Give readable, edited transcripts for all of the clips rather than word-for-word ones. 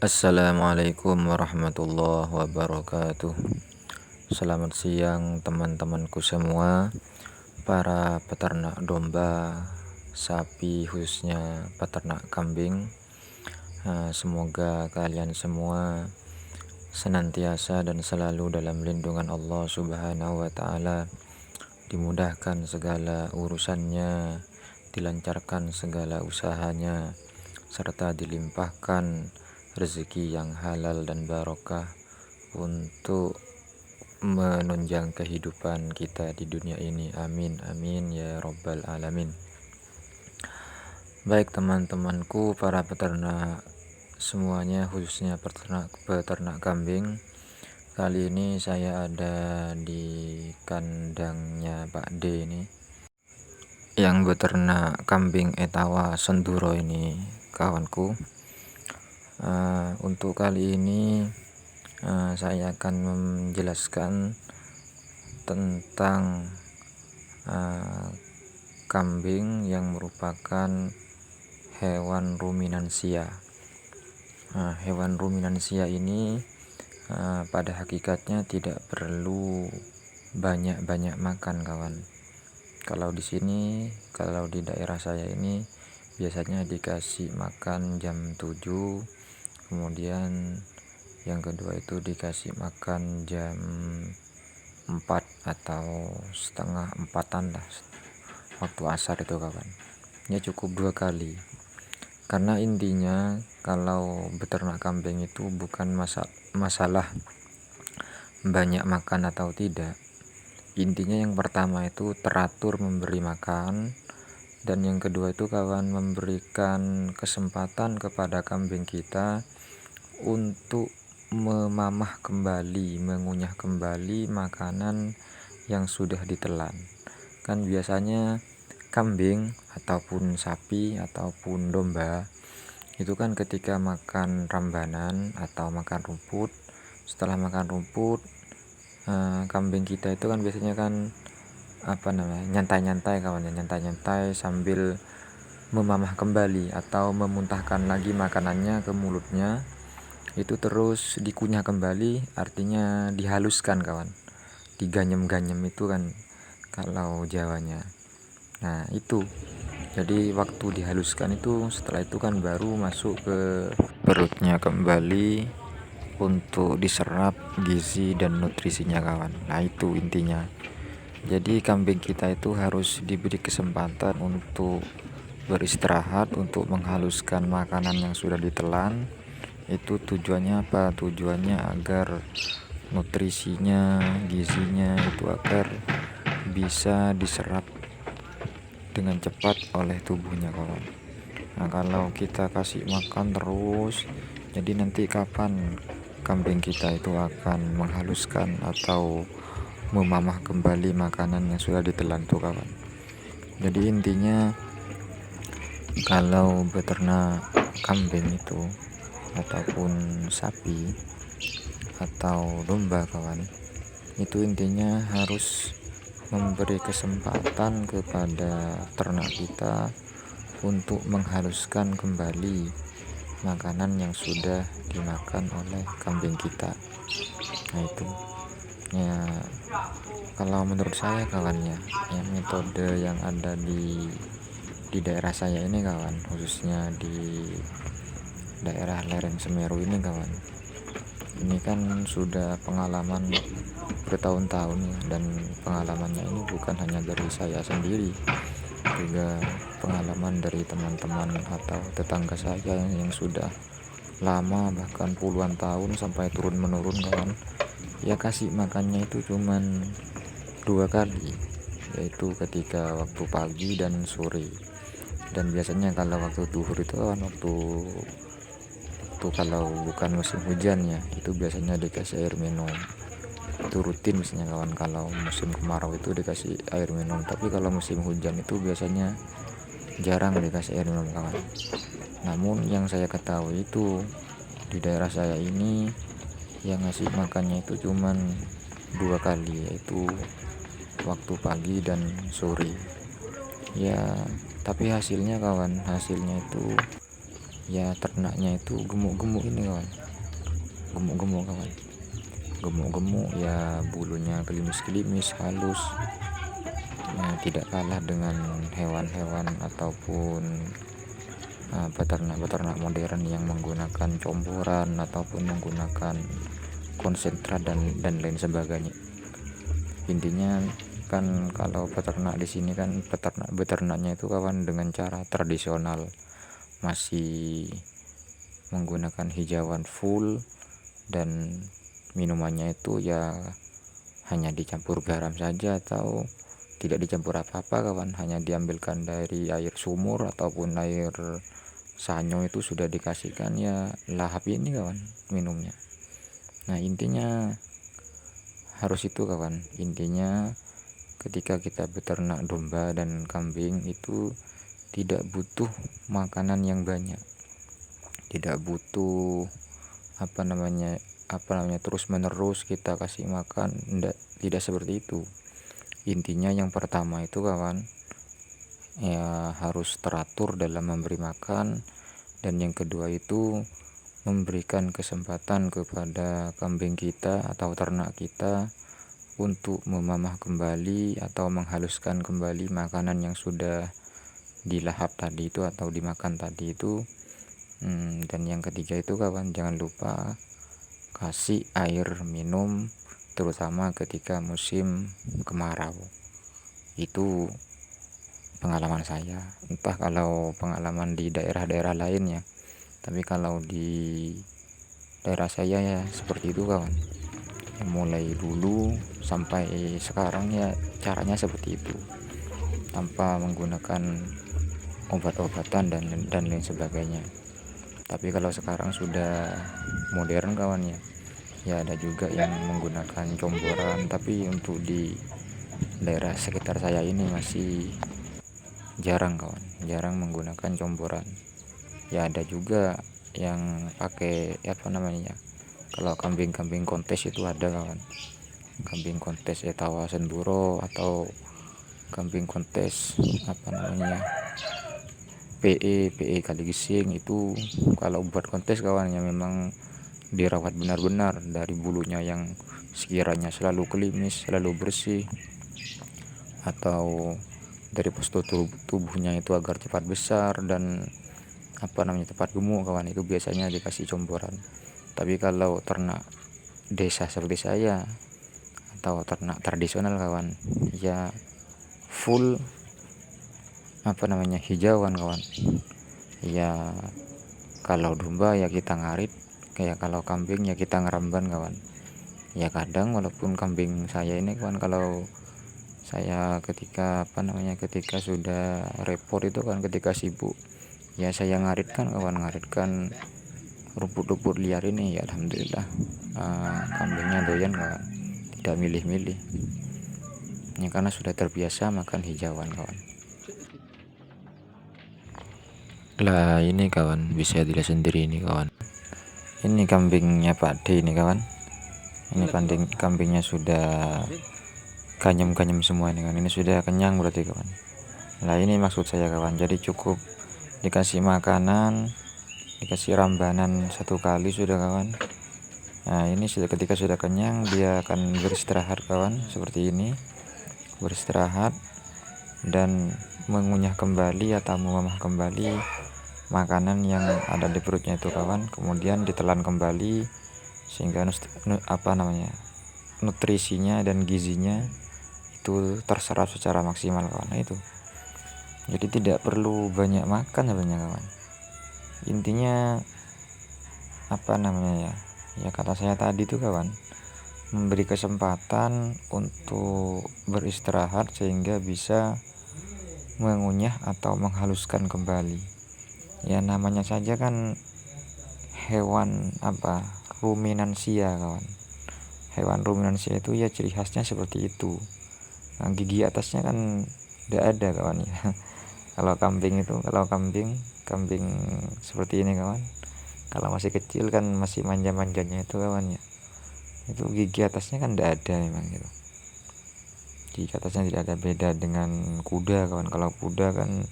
Assalamualaikum warahmatullahi wabarakatuh. Selamat siang teman-temanku semua, para peternak domba, sapi, khususnya peternak kambing. Semoga kalian semua senantiasa dan selalu dalam lindungan Allah Subhanahu wa Ta'ala, dimudahkan segala urusannya, dilancarkan segala usahanya, serta dilimpahkan rezeki yang halal dan barokah untuk menunjang kehidupan kita di dunia ini. Amin amin ya robbal alamin. Baik teman-temanku, para peternak semuanya, khususnya peternak kambing. Kali ini saya ada di kandangnya Pak D ini, yang beternak kambing Etawa Senduro ini, kawanku. Untuk kali ini saya akan menjelaskan tentang kambing yang merupakan hewan ruminansia. Hewan ruminansia ini pada hakikatnya tidak perlu banyak-banyak makan, kawan. Kalau di daerah saya ini biasanya dikasih makan jam 7, kemudian yang kedua itu dikasih makan jam 4 atau setengah 4-an lah, waktu asar itu, kawan. Ya cukup 2 kali. Karena intinya kalau beternak kambing itu bukan masalah banyak makan atau tidak. Intinya yang pertama itu teratur memberi makan, dan yang kedua itu, kawan, memberikan kesempatan kepada kambing kita untuk memamah kembali, mengunyah kembali makanan yang sudah ditelan. Kan biasanya kambing ataupun sapi ataupun domba itu kan ketika makan rambanan atau makan rumput, setelah makan rumput, kambing kita itu kan biasanya kan nyantai-nyantai, kawan, nyantai-nyantai sambil memamah kembali atau memuntahkan lagi makanannya ke mulutnya. Itu terus dikunyah kembali, artinya dihaluskan, kawan, diganyem-ganyem itu kan kalau Jawanya. Nah itu, jadi waktu dihaluskan itu, setelah itu kan baru masuk ke perutnya kembali untuk diserap gizi dan nutrisinya, kawan. Nah itu intinya. Jadi kambing kita itu harus diberi kesempatan untuk beristirahat, untuk menghaluskan makanan yang sudah ditelan. Itu tujuannya apa? Tujuannya agar nutrisinya, gizinya itu agar bisa diserap dengan cepat oleh tubuhnya, kawan. Nah kalau kita kasih makan terus, jadi nanti kapan kambing kita itu akan menghaluskan atau memamah kembali makanan yang sudah ditelan tuh, kawan. Jadi intinya kalau beternak kambing itu ataupun sapi atau domba, kawan, itu intinya harus memberi kesempatan kepada ternak kita untuk menghaluskan kembali makanan yang sudah dimakan oleh kambing kita. Nah itu ya, kalau menurut saya, kawan, ya metode yang ada di daerah saya ini, kawan, khususnya di daerah lereng Semeru ini, kawan. Ini kan sudah pengalaman bertahun-tahun ya, dan pengalamannya ini bukan hanya dari saya sendiri, juga pengalaman dari teman-teman atau tetangga saya yang sudah lama, bahkan puluhan tahun sampai turun menurun, kawan. Ya kasih makannya itu cuman 2 kali, yaitu ketika waktu pagi dan sore. Dan biasanya kalau waktu duhur itu kan waktu kalau bukan musim hujan ya, itu biasanya dikasih air minum. Itu rutin misalnya, kawan. Kalau musim kemarau itu dikasih air minum, tapi kalau musim hujan itu biasanya jarang dikasih air minum, kawan. Namun yang saya ketahui itu di daerah saya ini yang ngasih makannya itu cuman 2 kali, yaitu waktu pagi dan sore. Ya tapi hasilnya, kawan, hasilnya itu ya ternaknya itu gemuk-gemuk ini kawan, gemuk-gemuk kawan, gemuk-gemuk ya, bulunya gelimis-gelimis halus. Tidak kalah dengan hewan-hewan ataupun peternak-peternak modern yang menggunakan comboran ataupun menggunakan konsentrat dan lain sebagainya. Intinya kan kalau peternak di sini kan beternaknya itu kawan dengan cara tradisional, masih menggunakan hijauan full, dan minumannya itu ya hanya dicampur garam saja atau tidak dicampur apa-apa kawan, hanya diambilkan dari air sumur ataupun air sanyo, itu sudah dikasihkan ya lahap ini kawan minumnya. Nah intinya harus itu kawan, intinya ketika kita beternak domba dan kambing itu tidak butuh makanan yang banyak, tidak butuh apa namanya terus menerus kita kasih makan, tidak seperti itu. Intinya yang pertama itu kawan ya harus teratur dalam memberi makan, dan yang kedua itu memberikan kesempatan kepada kambing kita atau ternak kita untuk memamah kembali atau menghaluskan kembali makanan yang sudah dilahap tadi itu atau dimakan tadi itu. Dan yang ketiga itu kawan, jangan lupa kasih air minum terutama ketika musim kemarau. Itu pengalaman saya, entah kalau pengalaman di daerah-daerah lainnya, tapi kalau di daerah saya ya seperti itu kawan. Mulai dulu sampai sekarang ya caranya seperti itu, tanpa menggunakan obat-obatan dan lain sebagainya. Tapi kalau sekarang sudah modern kawan ya ada juga yang menggunakan comboran, tapi untuk di daerah sekitar saya ini masih jarang kawan, jarang menggunakan comboran. Ya ada juga yang pakai kalau kambing kontes itu ada kawan, kambing kontes Etawa Senduro atau kambing kontes PE Kali Gising. Itu kalau buat kontes kawan yang memang dirawat benar-benar, dari bulunya yang sekiranya selalu klimis, selalu bersih, atau dari postur tubuhnya itu agar cepat besar dan cepat gemuk kawan, itu biasanya dikasih comboran. Tapi kalau ternak desa seperti saya atau ternak tradisional kawan ya full hijauan kawan. Ya kalau domba ya kita ngarit, kayak kalau kambing ya kita ngeramban kawan. Ya kadang walaupun kambing saya ini kawan, kalau saya ketika sudah repot itu kan, ketika sibuk ya saya ngaritkan rumput-rumput liar ini, ya alhamdulillah kambingnya doyan kawan, tidak milih-milih ya, karena sudah terbiasa makan hijauan kawan. Lah ini kawan, bisa dilihat sendiri ini kawan, ini kambingnya Pak D ini kawan, ini kambingnya sudah kanyem-kanyem semua ini kan, ini sudah kenyang berarti kawan. Lah ini maksud saya kawan, jadi cukup dikasih makanan, dikasih rambanan satu kali sudah kawan. Nah ini ketika sudah kenyang dia akan beristirahat kawan, seperti ini, beristirahat dan mengunyah kembali atau memamah kembali makanan yang ada di perutnya itu kawan, kemudian ditelan kembali sehingga nutrisinya dan gizinya itu terserap secara maksimal kawan. Nah itu jadi tidak perlu banyak makan sebenarnya kawan. Intinya ya kata saya tadi tuh kawan, memberi kesempatan untuk beristirahat sehingga bisa mengunyah atau menghaluskan kembali. Ya namanya saja kan hewan ruminansia kawan. Hewan ruminansia itu ya ciri khasnya seperti itu. Nah, gigi atasnya kan tidak ada kawan ya. Kalau kambing seperti ini kawan, kalau masih kecil kan masih manja-manjanya itu kawan ya, itu gigi atasnya kan tidak ada memang gitu. Gigi atasnya tidak ada, beda dengan kuda kawan. Kalau kuda kan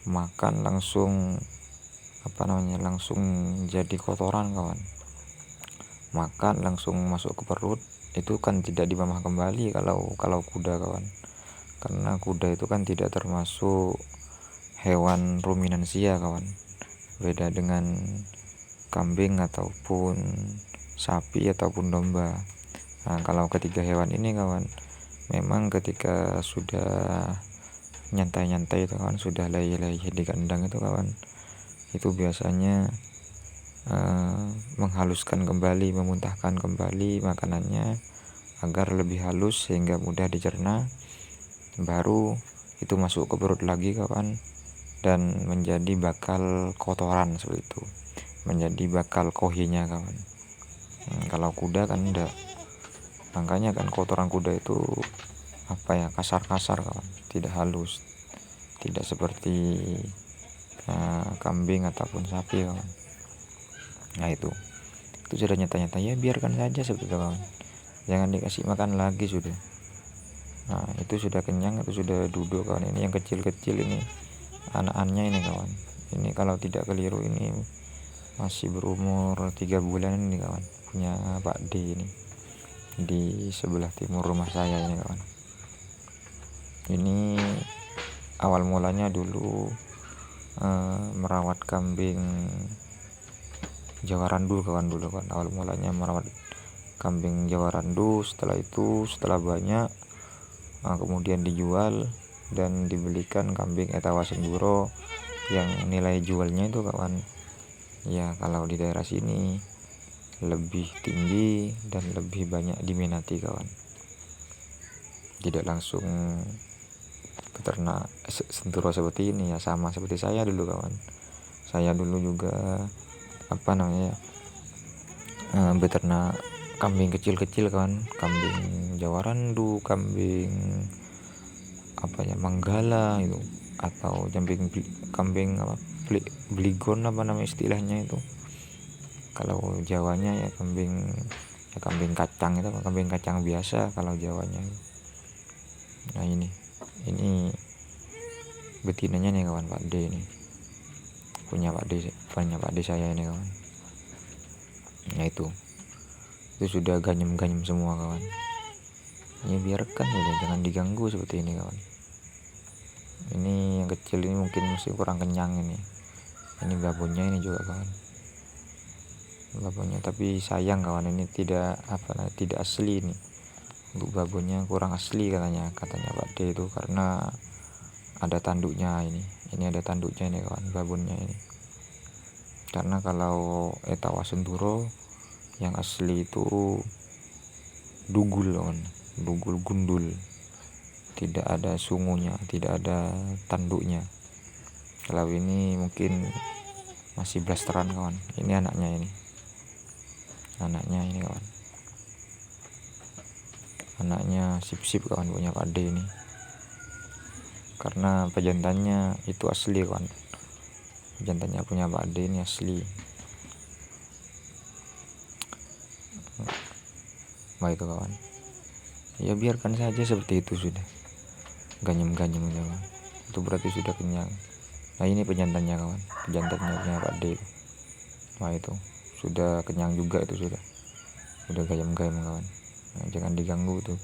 makan langsung langsung jadi kotoran kawan, makan langsung masuk ke perut, itu kan tidak dimamah kembali kalau kuda kawan, karena kuda itu kan tidak termasuk hewan ruminansia kawan, beda dengan kambing ataupun sapi ataupun domba. Nah, kalau ketiga hewan ini kawan, memang ketika sudah nyantai-nyantai itu kawan, sudah lay-lay di kandang itu kawan, itu biasanya menghaluskan kembali, memuntahkan kembali makanannya agar lebih halus sehingga mudah dicerna, baru itu masuk ke perut lagi kawan, dan menjadi bakal kotoran seperti itu, menjadi bakal kohinya kawan. Kalau kuda kan enggak, makanya kan kotoran kuda itu kasar-kasar kawan, tidak halus, tidak seperti kambing ataupun sapi kawan. Nah itu sudah nyata-nyata, ya biarkan saja seperti itu kawan, jangan dikasih makan lagi sudah. Nah itu sudah kenyang, itu sudah duduk kawan. Ini yang kecil-kecil ini anak-anaknya ini kawan, ini kalau tidak keliru ini masih berumur 3 bulan ini kawan, punya Pak D ini di sebelah timur rumah saya ini kawan. Ini awal mulanya dulu merawat kambing Jawa Randu kawan, dulu kan awal mulanya merawat kambing Jawa Randu. Setelah banyak kemudian dijual dan dibelikan kambing Etawa Senduro yang nilai jualnya itu kawan, ya kalau di daerah sini lebih tinggi dan lebih banyak diminati kawan, tidak langsung peternak Senduro seperti ini ya, sama seperti saya dulu kawan. Saya dulu juga beternak kambing kecil-kecil kawan, kambing Jawa Randu, kambing Manggala itu, atau kambing Bligon istilahnya itu. Kalau Jawanya ya kambing kacang itu, kambing kacang biasa kalau Jawanya. Nah ini betinanya nih kawan, Pak D ini punya Pak D saya ini kawan. Nah itu sudah ganyem-ganyem semua kawan, ya biarkan udah, jangan diganggu seperti ini kawan. Ini yang kecil ini mungkin masih kurang kenyang ini babonnya ini juga kawan, babonnya, tapi sayang kawan, ini tidak asli ini, untuk babonnya kurang asli katanya Pak D itu, karena ada tanduknya ini ada tanduknya ini kawan, babonnya ini. Karena kalau Etawa Senduro yang asli itu dugul kawan, dugul gundul, tidak ada sungunya, tidak ada tanduknya. Kalau ini mungkin masih blasteran kawan. Ini anaknya kawan, anaknya sip-sip kawan, punya Pak D ini, karena pejantannya itu asli kawan, pejantannya punya Pak D ini asli. Nah itu kawan, ya biarkan saja seperti itu, sudah ganyem-ganyem aja kawan, itu berarti sudah kenyang. Nah ini pejantannya kawan, pejantannya punya Pak D. Nah itu sudah kenyang juga, itu sudah gayam-gayam kawan. Nah, jangan diganggu tuh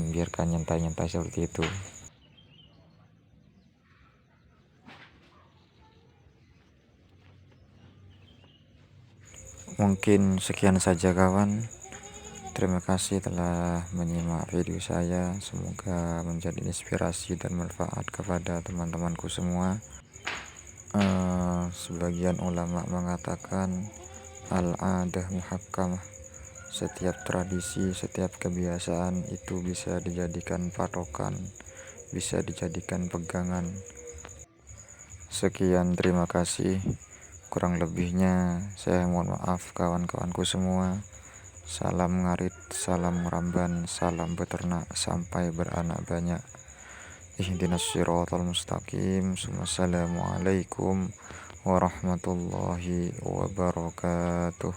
biarkan nyantai-nyantai seperti itu. Mungkin sekian saja kawan, terima kasih telah menyimak video saya, semoga menjadi inspirasi dan manfaat kepada teman-temanku semua. Sebagian ulama mengatakan al-adah muhakkamah, setiap tradisi, setiap kebiasaan itu bisa dijadikan patokan, bisa dijadikan pegangan. Sekian, terima kasih. Kurang lebihnya saya mohon maaf kawan-kawanku semua. Salam ngarit, salam meramban, salam beternak sampai beranak banyak. Ihdinas siratal mustaqim. Wassalamualaikum warahmatullahi wabarakatuh.